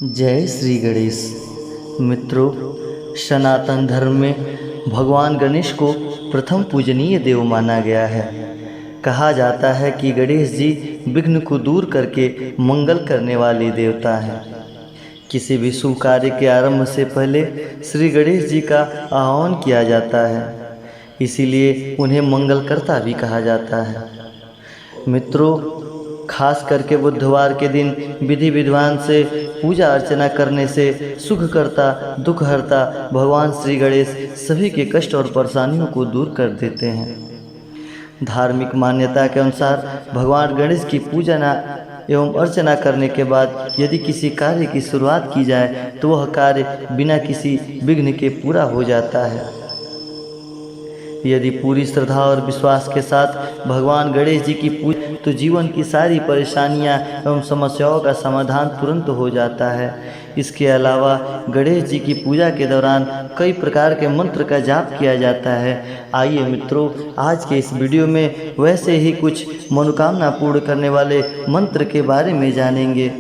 जय श्री गणेश। मित्रों, सनातन धर्म में भगवान गणेश को प्रथम पूजनीय देव माना गया है। कहा जाता है कि गणेश जी विघ्न को दूर करके मंगल करने वाले देवता हैं। किसी भी शुभ कार्य के आरंभ से पहले श्री गणेश जी का आह्वान किया जाता है, इसीलिए उन्हें मंगलकर्ता भी कहा जाता है। मित्रों, खास करके बुधवार के दिन विधि विधान से पूजा अर्चना करने से सुखकर्ता दुखहर्ता भगवान श्री गणेश सभी के कष्ट और परेशानियों को दूर कर देते हैं। धार्मिक मान्यता के अनुसार भगवान गणेश की पूजा एवं अर्चना करने के बाद यदि किसी कार्य की शुरुआत की जाए तो वह कार्य बिना किसी विघ्न के पूरा हो जाता है। यदि पूरी श्रद्धा और विश्वास के साथ भगवान गणेश जी की पूजा तो जीवन की सारी परेशानियां एवं समस्याओं का समाधान तुरंत हो जाता है। इसके अलावा गणेश जी की पूजा के दौरान कई प्रकार के मंत्र का जाप किया जाता है। आइए मित्रों, आज के इस वीडियो में वैसे ही कुछ मनोकामना पूर्ण करने वाले मंत्र के बारे में जानेंगे।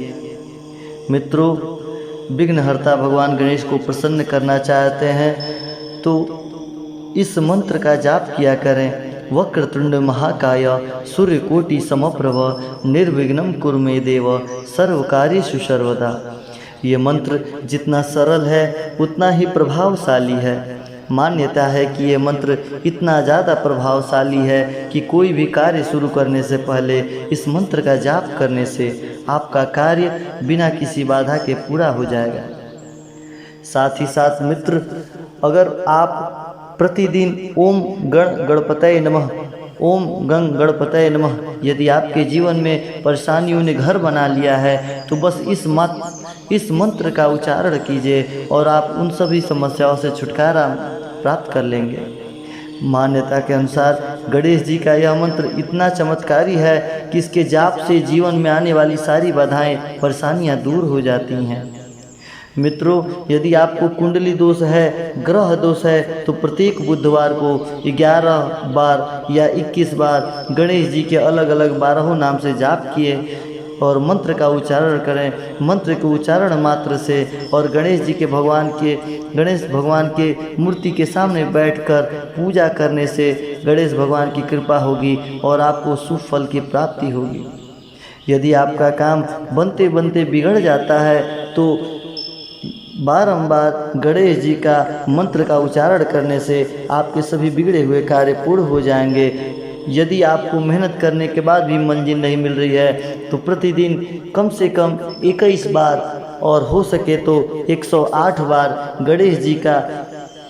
मित्रों, विघ्नहर्ता भगवान गणेश को प्रसन्न करना चाहते हैं तो इस मंत्र का जाप किया करें। वक्रतुंड महाकाय सूर्यकोटि समप्रभ निर्विघ्नं कुरु मे देव सर्वकार्येषु सर्वदा। ये मंत्र जितना सरल है उतना ही प्रभावशाली है। मान्यता है कि ये मंत्र इतना ज़्यादा प्रभावशाली है कि कोई भी कार्य शुरू करने से पहले इस मंत्र का जाप करने से आपका कार्य बिना किसी बाधा के पूरा हो जाएगा। साथ ही साथ मित्र, अगर आप प्रतिदिन ओम गण गणपतये नमः, ओम गंग गणपतये नमः, यदि आपके जीवन में परेशानियों ने घर बना लिया है तो बस इस मंत्र का उच्चारण कीजिए और आप उन सभी समस्याओं से छुटकारा प्राप्त कर लेंगे। मान्यता के अनुसार गणेश जी का यह मंत्र इतना चमत्कारी है कि इसके जाप से जीवन में आने वाली सारी बाधाएं परेशानियां दूर हो जाती हैं। मित्रों, यदि आपको कुंडली दोष है, ग्रह दोष है, तो प्रत्येक बुधवार को 11 बार या 21 बार गणेश जी के अलग अलग 12 नाम से जाप किए और मंत्र का उच्चारण करें। मंत्र के उच्चारण मात्र से और गणेश भगवान के मूर्ति के सामने बैठकर पूजा करने से गणेश भगवान की कृपा होगी और आपको शुभ फल की प्राप्ति होगी। यदि आपका काम बनते बनते बिगड़ जाता है तो बारंबार गणेश जी का मंत्र का उच्चारण करने से आपके सभी बिगड़े हुए कार्य पूर्ण हो जाएंगे। यदि आपको मेहनत करने के बाद भी मंजिल नहीं मिल रही है तो प्रतिदिन कम से कम 21 बार और हो सके तो 108 बार गणेश जी का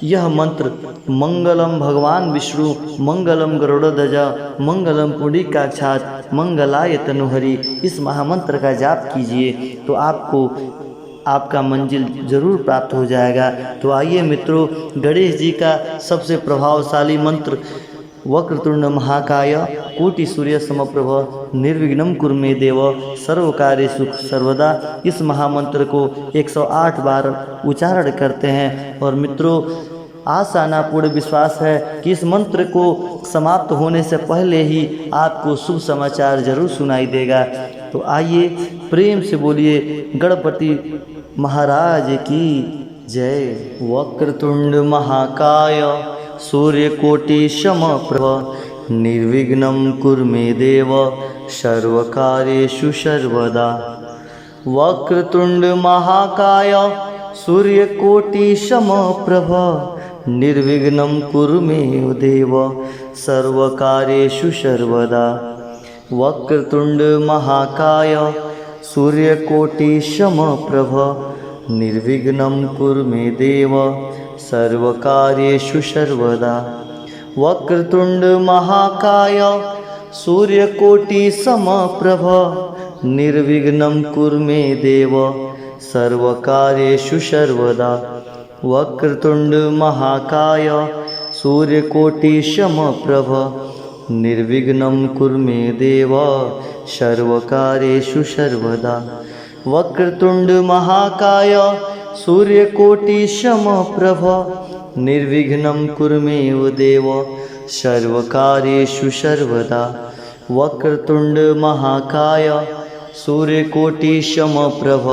यह मंत्र मंगलम भगवान विष्णु मंगलम गरुड़ध्वज मंगलम पुंडरीकाक्षात् मंगलाय तनुहरि, इस महामंत्र का जाप कीजिए तो आपका मंजिल जरूर प्राप्त हो जाएगा। तो आइए मित्रों, गणेश जी का सबसे प्रभावशाली मंत्र वक्रतुंड महाकाय कोटि सूर्य समप्रभ निर्विघ्नं कुरु मे देव सर्वकार्येषु सर्वदा, इस महामंत्र को 108 बार उच्चारण करते हैं। और मित्रों, आशा ना पूर्ण विश्वास है कि इस मंत्र को समाप्त होने से पहले ही आपको शुभ समाचार जरूर सुनाई देगा। तो आइए प्रेम से बोलिए गणपति महाराज की जय। वक्रतुंड महाकाय सूर्यकोटि समप्रभ निर्विघ्नं कुरु मे देव सर्वकार्येषु सर्वदा। वक्रतुंड महाकाय सूर्यकोटि समप्रभ निर्विघ्नं कुरु मे देव सर्वकार्येषु सर्वदा। वक्रतुंड महाकाय सूर्यकोटि समप्रभ निर्विघ्नं कुरु मे देव सर्वकार्येषु सर्वदा। वक्रतुंड महाकाय सूर्यकोटि समप्रभ निर्विघ्नं कुरु मे देव सर्वकार्येषु सर्वदा। वक्रतुंड महाकाय सूर्यकोटि समप्रभ निर्विघ्नं कुरु मे देव सर्वकार्येषु सर्वदा। वक्रतुंड महाकाय सूर्यकोटि समप्रभ निर्विघ्नं कुरु मे देव सर्वकार्येषु सर्वदा। वक्रतुंड महाकाय सूर्यकोटि समप्रभ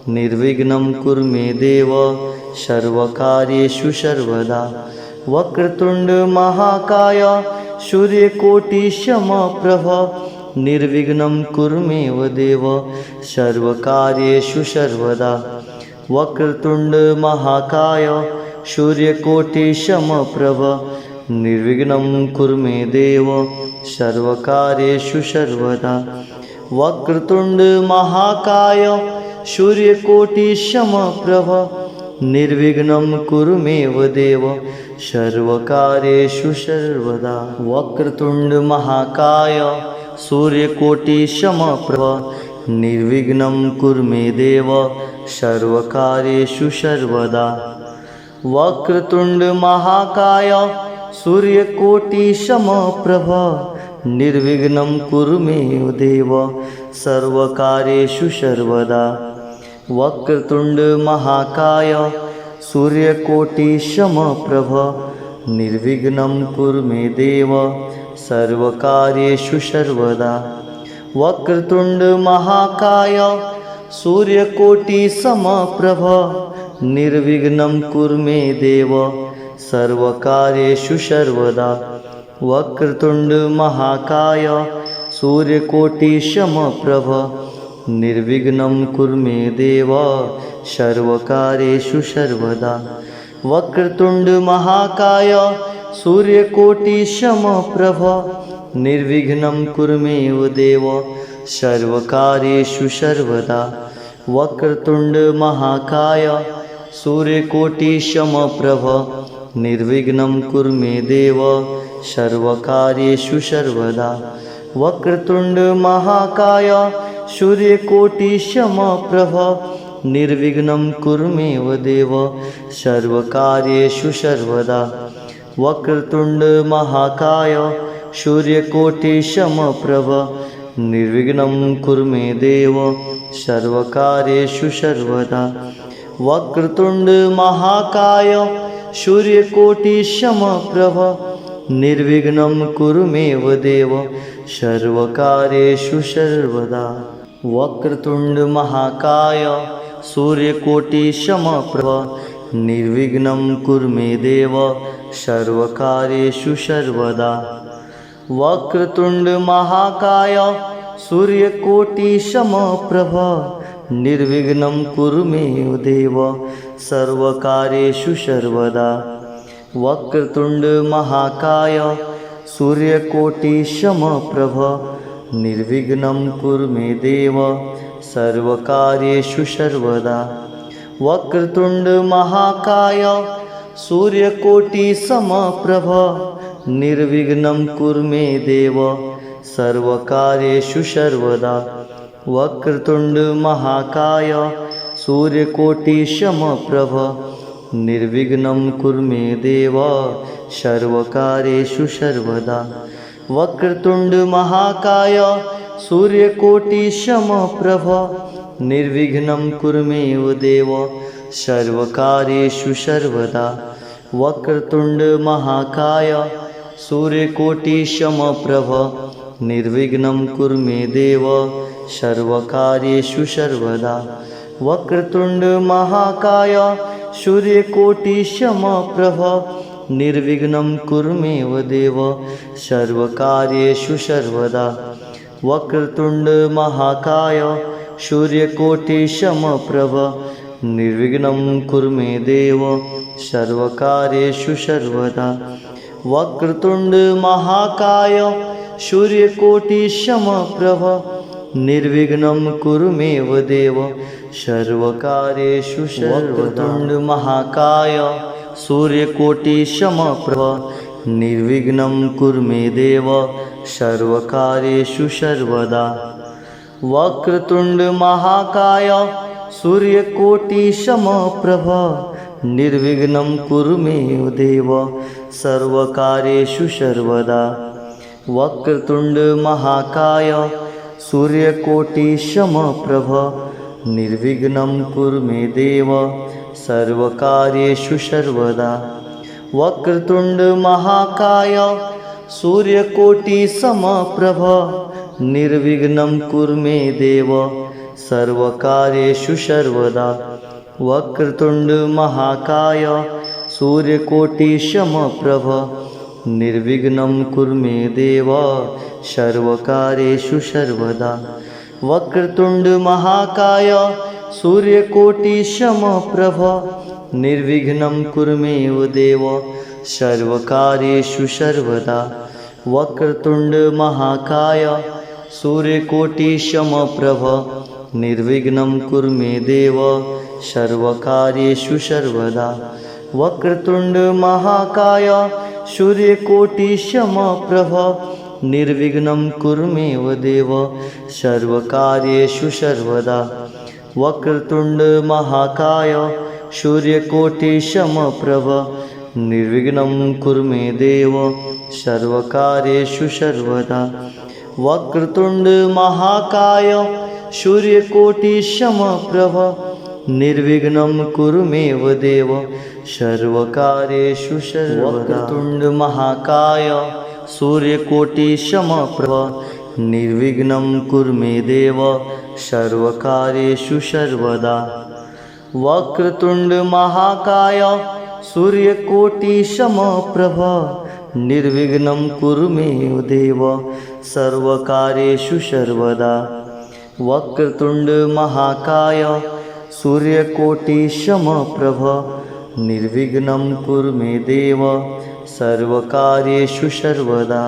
निर्विघ्नं कुरु मे देव सर्वकार्येषु सर्वदा। वक्रतुंड महाकाय सूर्यकोटिसमप्रभ निर्विघ्नं कुरु मे देव सर्वकार्येषु सर्वदा। वक्रतुंड महाकाय सूर्यकोटिसमप्रभ निर्विघ्नं कुरु मे देव सर्वकार्येषु सर्वदा। वक्रतुंड महाकाय सूर्यकोटिसमप्रभ निर्विघ्नं कुरु मे देव सर्वकार्येषु सर्वदा। वक्रतुंड महाकाय सूर्यकोटिसमप्रभ निर्विघ्नं कुरु मे देव सर्वकार्येषु सर्वदा। वक्रतुंड महाकाय सूर्यकोटिसमप्रभ निर्विघ्नं कुरु मे देव सर्वकार्येषु सर्वदा। वक्रतुंड महाकाय सूर्यकोटिसमप्रभ निर्विघ्नं कुरु मे देव सर्वकार्येषु सर्वदा। वक्रतुंड महाकाय सूर्यकोटिसमप्रभ निर्विघ्नं कुरु मे देव सर्वकार्येषु सर्वदा। वक्रतुंड महाकाय सूर्यकोटिसमप्रभ निर्विघ्नं कुरु मे देव सर्वकार्येषु सर्वदा। वक्रतुंड महाकाय सूर्यकोटिसमप्रभ निर्विघ्नं कुरु मे देव सर्वकार्येषु सर्वदा। वक्रतुंड महाकाय सूर्यकोटिसमप्रभ निर्विघ्नं कुरु मे देव सर्वकार्येषु सर्वदा। वक्रतुंड महाकाय सूर्यकोटिसमप्रभ निर्विघ्नं कुरु मे देव सर्वकार्येषु सर्वदा। वक्रतुंड महाकाय सूर्यकोटिसमप्रभ निर्विघ्नं कुरु मे देव सर्वकार्येषु सर्वदा। वक्रतुंड महाकाय सूर्यकोटिसमप्रभ निर्विघ्नं कुरु मे देव सर्वकार्येषु सर्वदा। वक्रतुंड महाकाय सूर्यकोटिसमप्रभ निर्विघ्नं कुरु मे देव सर्वकार्येषु सर्वदा। वक्रतुंड महाकाय सूर्यकोटिसमप्रभ निर्विघ्नं कुरु मे देव सर्वकार्येषु सर्वदा। वक्रतुंड महाकाय सूर्यकोटिसमप्रभ निर्विघ्नं कुरु मे देव सर्वकार्येषु सर्वदा। वक्रतुंड महाकाय सूर्यकोटिसमप्रभ निर्विघ्नं कुरु मे देव सर्वकार्येषु सर्वदा। वक्रतुंड महाकाय सूर्यकोटिसमप्रभ निर्विघ्नं कुरु मे देव सर्वकार्येषु सर्वदा। वक्रतुंड महाकाय सूर्यकोटिसमप्रभ निर्विघ्नं कुरु मे देव सर्वकार्येषु सर्वदा। वक्रतुंड महाकाय सूर्यकोटिसमप्रभ निर्विघ्नं कुरु मे देव सर्वकार्येषु सर्वदा। वक्रतुंड महाकाय सूर्यकोटिसमप्रभ निर्विघ्नं कुरु मे देव सर्वकार्येषु सर्वदा। वक्रतुंड महाकाय सूर्यकोटिसमप्रभ निर्विघ्नं कुरु मे देव सर्वकार्येषु सर्वदा। वक्रतुंड महाकाय सूर्यकोटिसमप्रभ निर्विघ्नं कुरु मे देव सर्वकार्येषु सर्वदा। वक्रतुंड महाकाय सूर्यकोटिसमप्रभ निर्विघ्नं कुरु मे देव सर्वकार्येषु सर्वदा। वक्रतुंड महाकाय सूर्यकोटिसमप्रभ निर्विघ्नं कुरु मे देव सर्वकार्येषु सर्वदा। वक्रतुंड महाकाय सूर्यकोटिसमप्रभ निर्विघ्नं कुरु मे देव सर्वकार्येषु सर्वदा। वक्रतुंड महाकाय सूर्यकोटिसमप्रभ निर्विघ्नं कुरु मे देव सर्वकार्येषु सर्वदा। वक्रतुंड महाकाय सूर्यकोटिसमप्रभ निर्विघ्नं कुरु मे देव सर्वकार्येषु सर्वदा। वक्रतुंड महाकाय सूर्यकोटिसमप्रभ निर्विघ्नं कुरु मे देव सर्वकार्येषु सर्वदा। वक्रतुंड महाकाय सूर्यकोटिसमप्रभ निर्विघ्नं कुरु मे देव सर्वकार्येषु सर्वदा। वक्रतुंड महाकाय सूर्यकोटिसमप्रभ निर्विघ्नं कुरु मे देव सर्वकार्येषु सर्वदा। वक्रतुंड महाकाय सूर्यकोटिसमप्रभ निर्विघ्नं कुरु मे देव सर्वकार्येषु सर्वदा। वक्रतुंड महाकाय सूर्यकोटिसमप्रभ निर्विघ्नं कुरु मे देव सर्वकार्येषु सर्वदा। वक्रतुंड महाकाय सूर्यकोटिसमप्रभ निर्विघ्नं कुरु मे देव सर्वकार्येषु सर्वदा। वक्रतुंड महाकाय सूर्यकोटिसमप्रभ निर्विघ्नं कुरु मे देव सर्वकार्येषु सर्वदा। वक्रतुंड महाकाय सूर्यकोटिसमप्रभ निर्विघ्नं कुरु मे देव सर्वकार्येषु सर्वदा।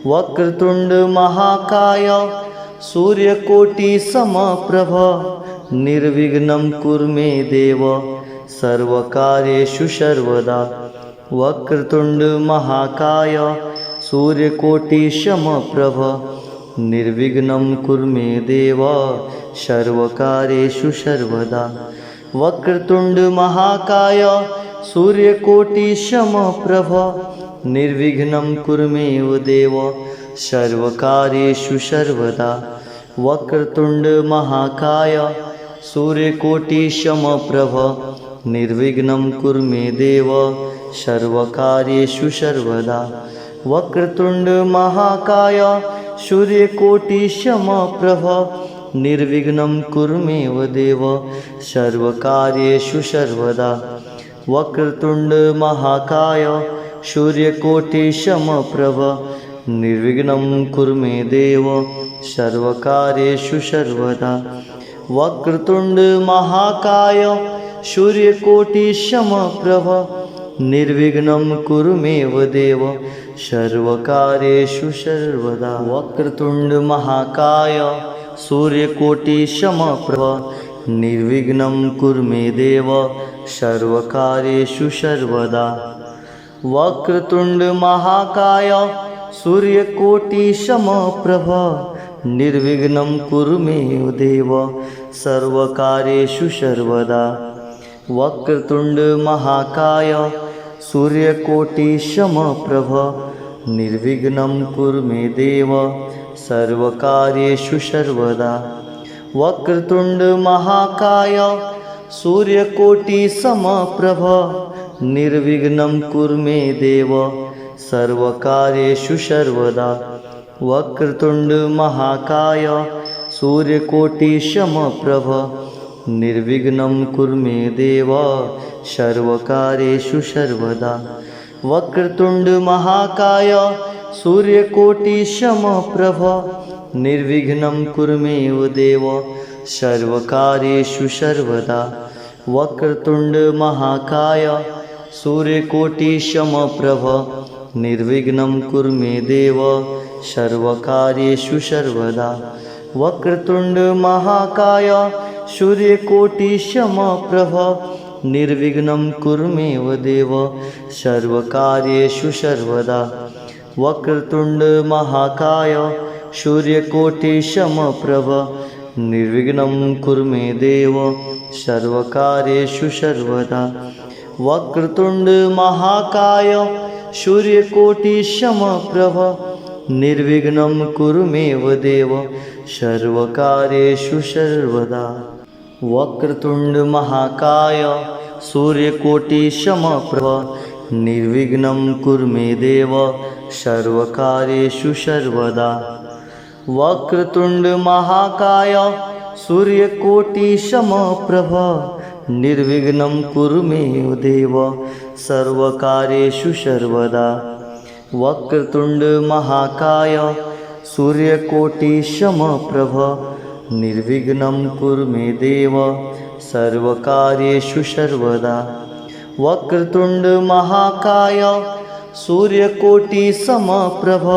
वक्रतुंड महाकाय सूर्यकोटिसमप्रभ निर्विघ्नं कुरु मे देव सर्वकार्येषु सर्वदा। वक्रतुंड महाकाय सूर्यकोटिसमप्रभ निर्विघ्नं कुरु मे देव सर्वकार्येषु सर्वदा। वक्रतुंड महाकाय सूर्यकोटिसमप्रभ निर्विघ्नं कुरु मे देव सर्वकार्येषु सर्वदा। वक्रतुंड महाकाय सूर्यकोटिसमप्रभ निर्विघ्नं कुरु मे देव सर्वकार्येषु सर्वदा। वक्रतुंड महाकाय सूर्यकोटिसमप्रभ निर्विघ्नं कुरु मे देव सर्वकार्येषु सर्वदा। वक्रतुंड महाकाय सूर्यकोटिसमप्रभ निर्विघ्नं कुरु मे देव सर्वकार्येषु सर्वदा। वक्रतुंड महाकाय सूर्यकोटिसमप्रभ निर्विघ्नं कुरु मे देव सर्वकार्येषु सर्वदा। वक्रतुंड महाकाय सूर्यकोटिसमप्रभ निर्विघ्नं कुरु मे देव सर्वकार्येषु सर्वदा। वक्रतुंड महाकाय सूर्यकोटिसमप्रभ निर्विघ्नं कुरु मे देव सर्वकार्येषु सर्वदा। वक्रतुंड महाकाय सूर्यकोटिसमप्रभ निर्विघ्नं कुरु मे देव सर्वकार्येषु सर्वदा। वक्रतुंड महाकाय सूर्यकोटिसमप्रभ निर्विघ्नं कुरु मे देव सर्वकार्येषु सर्वदा। वक्रतुंड महाकाय सूर्यकोटिसमप्रभ निर्विघ्नं कुरु मे देव सर्वकार्येषु सर्वदा। वक्रतुंड महाकाय सूर्यकोटिसमप्रभ निर्विघ्नं कुरु मे देव सर्वकार्येषु सर्वदा। वक्रतुंड महाकाय सूर्यकोटिसमप्रभ निर्विघ्नं कुरु मे देव सर्वकार्येषु सर्वदा। वक्रतुंड महाकाय सूर्यकोटिसमप्रभ निर्विघ्नं कुरु मे देव सर्वकार्येषु सर्वदा। वक्रतुंड महाकाय सूर्यकोटिसमप्रभ निर्विघ्नं कुरु मे देव सर्वकार्येषु सर्वदा। वक्रतुंड महाकाय सूर्यकोटिसमप्रभ निर्विघ्नं कुरु मे देव सर्वकार्येषु सर्वदा। वक्रतुंड महाकाय सूर्यकोटिसमप्रभ निर्विघ्नं कुरु मे देव सर्वकार्येषु सर्वदा। वक्रतुंड महाकाय सूर्यकोटिसमप्रभ निर्विघ्नं कुरु मे देव सर्वकार्येषु सर्वदा। वक्रतुंड महाकाय सूर्यकोटिसमप्रभ निर्विघ्नं कुरु मे देव सर्वकार्येषु सर्वदा। वक्रतुंड महाकाय सूर्यकोटिसमप्रभ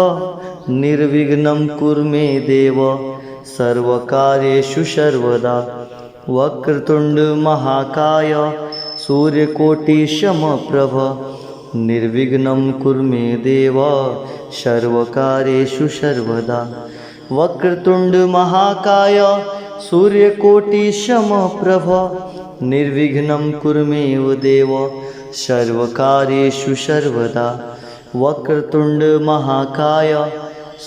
निर्विघ्नं कुरु मे देव सर्वकार्येषु सर्वदा। वक्रतुंड महाकाय सूर्यकोटिसमप्रभ निर्विघ्नं कुरु मे देव सर्वकार्येषु सर्वदा। वक्रतुंड महाकाय सूर्यकोटिसमप्रभ निर्विघ्नं कुरु मे देव सर्वकार्येषु सर्वदा। वक्रतुंड महाकाय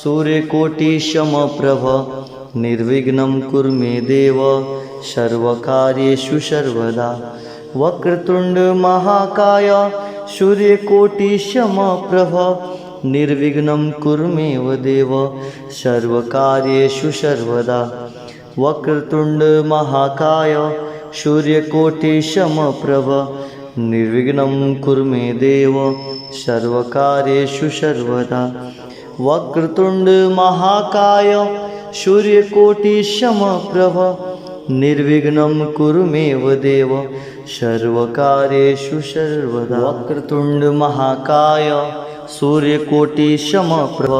सूर्यकोटिसमप्रभ निर्विघ्नं कुरु मे देव सर्वकार्येषु सर्वदा। वक्रतुंड महाकाय सूर्यकोटिसमप्रभ निर्विघ्नं कुरु मे देव सर्वकार्येषु सर्वदा। वक्रतुंड महाकाय सूर्यकोटिसमप्रभ निर्विघ्नं कुरु मे देव सर्वकार्येषु सर्वदा। वक्रतुंड महाकाय सूर्यकोटिसमप्रभ निर्विघ्नं कुरु मे देव सर्वकार्येषु सर्वदा। वक्रतुंड महाकाय सूर्यकोटिसमप्रभ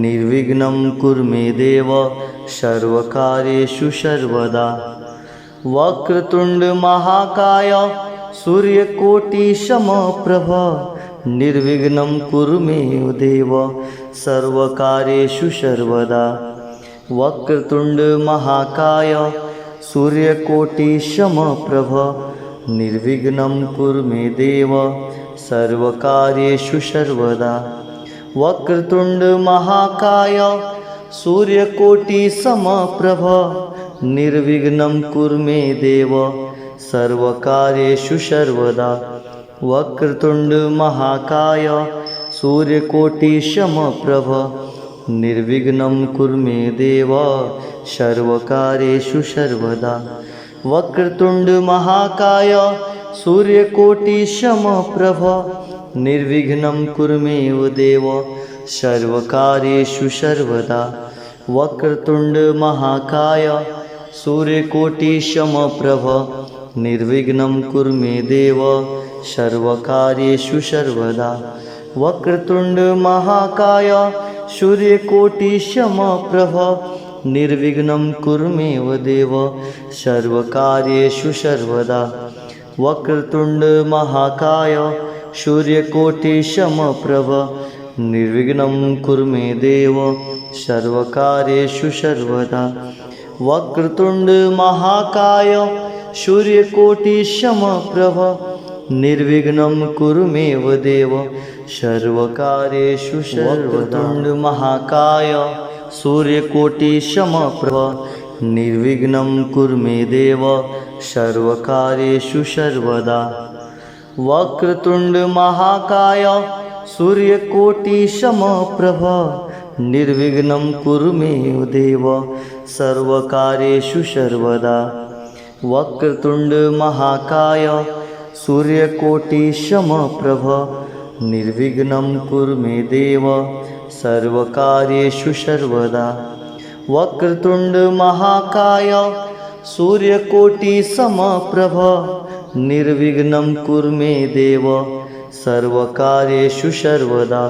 निर्विघ्नं कुरु मे देव सर्वकार्येषु सर्वदा। वक्रतुंड महाकाय सूर्यकोटिसमप्रभ निर्विघ्नं कुरु मे देव सर्वकार्येषु सर्वदा। वक्रतुंड महाकाय सूर्यकोटिसमप्रभ निर्विघ्नं कुरु मे देव सर्वकार्येषु सर्वदा। वक्रतुंड महाकाय सूर्यकोटिसमप्रभ निर्विघ्नं कुरु मे देव सर्वकार्येषु सर्वदा। वक्रतुंड महाकाय सूर्यकोटिसमप्रभ निर्विघ्नं कुरु मे देव सर्वकार्येषु सर्वदा। वक्रतुंड महाकाय सूर्यकोटिसमप्रभ निर्विघ्नं कुरु मे देव सर्वकार्येषु सर्वदा। वक्रतुंड महाकाय सूर्यकोटिसमप्रभ निर्विघ्नं कुरु मे देव सर्वकार्येषु सर्वदा। वक्रतुंड महाकाय सूर्यकोटिसमप्रभ निर्विघ्नं कुरु मे देव सर्वकार्येषु सर्वदा। वक्रतुंड महाकाय सूर्यकोटिसमप्रभ निर्विघ्नं कुरु मे देव सर्वकार्येषु सर्वदा। वक्रतुंड महाकाय सूर्यकोटिसमप्रभ निर्विघ्नं कुरु मे देव सर्वकार्येषु सर्वदा। वक्रतुंड महाकाय सूर्यकोटिसमप्रभ निर्विघ्नं कुरु मे देव सर्वकार्येषु सर्वदा। वक्रतुंड महाकाय सूर्यकोटिसमप्रभ निर्विघ्नं कुरु मे देव सर्वकार्येषु सर्वदा। वक्रतुंड महाकाय सूर्यकोटिसमप्रभ निर्विघ्नं कुरु मे देव सर्वकार्येषु सर्वदा। वक्रतुंड महाकाय सूर्यकोटिसमप्रभ निर्विघ्नं कुरु मे देव सर्वकार्येषु सर्वदा।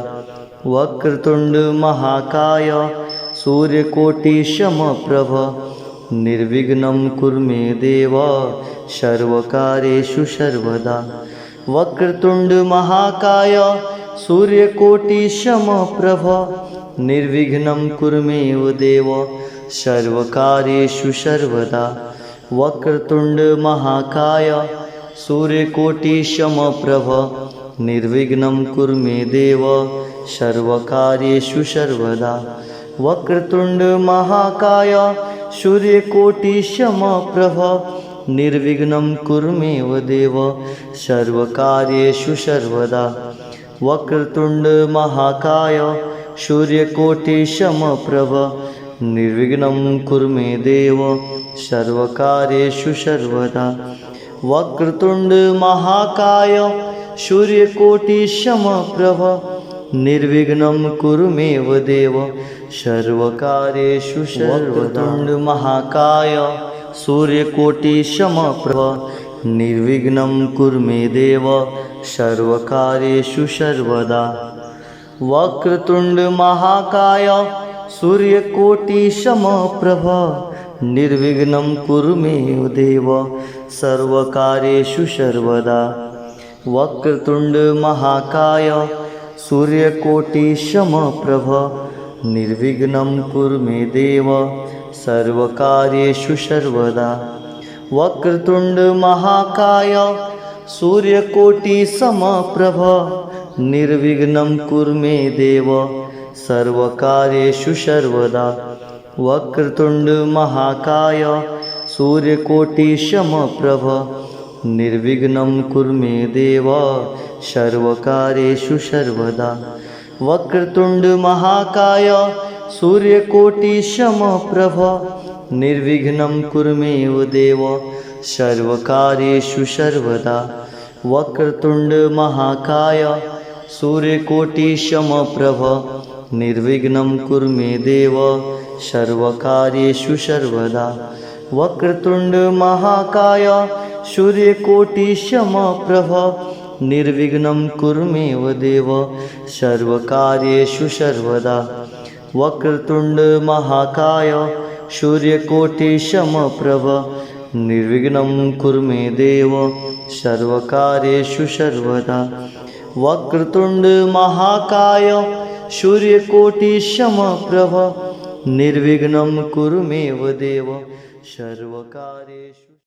वक्रतुंड महाकाय सूर्यकोटिसमप्रभ निर्विघ्नं कुरु मे देव सर्वकार्येषु सर्वदा। वक्रतुंड महाकाय सूर्यकोटिसमप्रभ निर्विघ्नं कुरु मे देव सर्वकार्येषु सर्वदा। वक्रतुंड महाकाय सूर्यकोटिसमप्रभ निर्विघ्नं कुरु मे देव सर्वकार्येषु सर्वदा। वक्रतुंड महाकाय सूर्यकोटिसमप्रभ निर्विघ्नं कुरु मे देव सर्वकार्येषु सर्वदा। वक्रतुंड महाकाय सूर्यकोटिसमप्रभ निर्विघ्नं कुरु मे देव सर्वकार्येषु सर्वदा। वक्रतुंड महाकाय सूर्यकोटिसमप्रभ निर्विघ्नं कुरु मे देव सर्वकार्येषु सर्वदा। वक्रतुंड महाकाय सूर्यकोटिसमप्रभ निर्विघ्नं कुरु मे देव सर्वकार्येषु सर्वदा। वक्रतुंड महाकाय सूर्यकोटिसमप्रभ निर्विघ्नं कुरु मे देव सर्वकार्येषु सर्वदा। वक्रतुंड महाकाय सूर्यकोटिसमप्रभ निर्विघ्नं कुरु मे देव सर्वकार्येषु सर्वदा। वक्रतुंड महाकाय सूर्यकोटिसमप्रभ निर्विघ्नं कुरु मे देव सर्वकार्येषु सर्वदा। वक्रतुंड महाकाय सूर्यकोटिसमप्रभ निर्विघ्नं कुरु मे देव सर्वकार्येषु सर्वदा। वक्रतुंड महाकाय सूर्यकोटिसमप्रभ निर्विघ्नं कुरु मे देव सर्वकार्येषु सर्वदा। वक्रतुंड महाकाय सूर्यकोटिसमप्रभ निर्विघ्नं कुरु मे देव सर्वकार्येषु सर्वदा। वक्रतुंड महाकाय सूर्यकोटिसमप्रभ निर्विघ्नं कुरु मे देव सर्वकार्येषु सर्वदा। वक्रतुंड महाकाय सूर्यकोटिसमप्रभ निर्विघ्नं कुरु मे देव सर्वकार्येषु सर्वदा। वक्रतुंड महाकाय सूर्यकोटिसमप्रभ निर्विघ्नं कुरु मे देव सर्वकार्येषु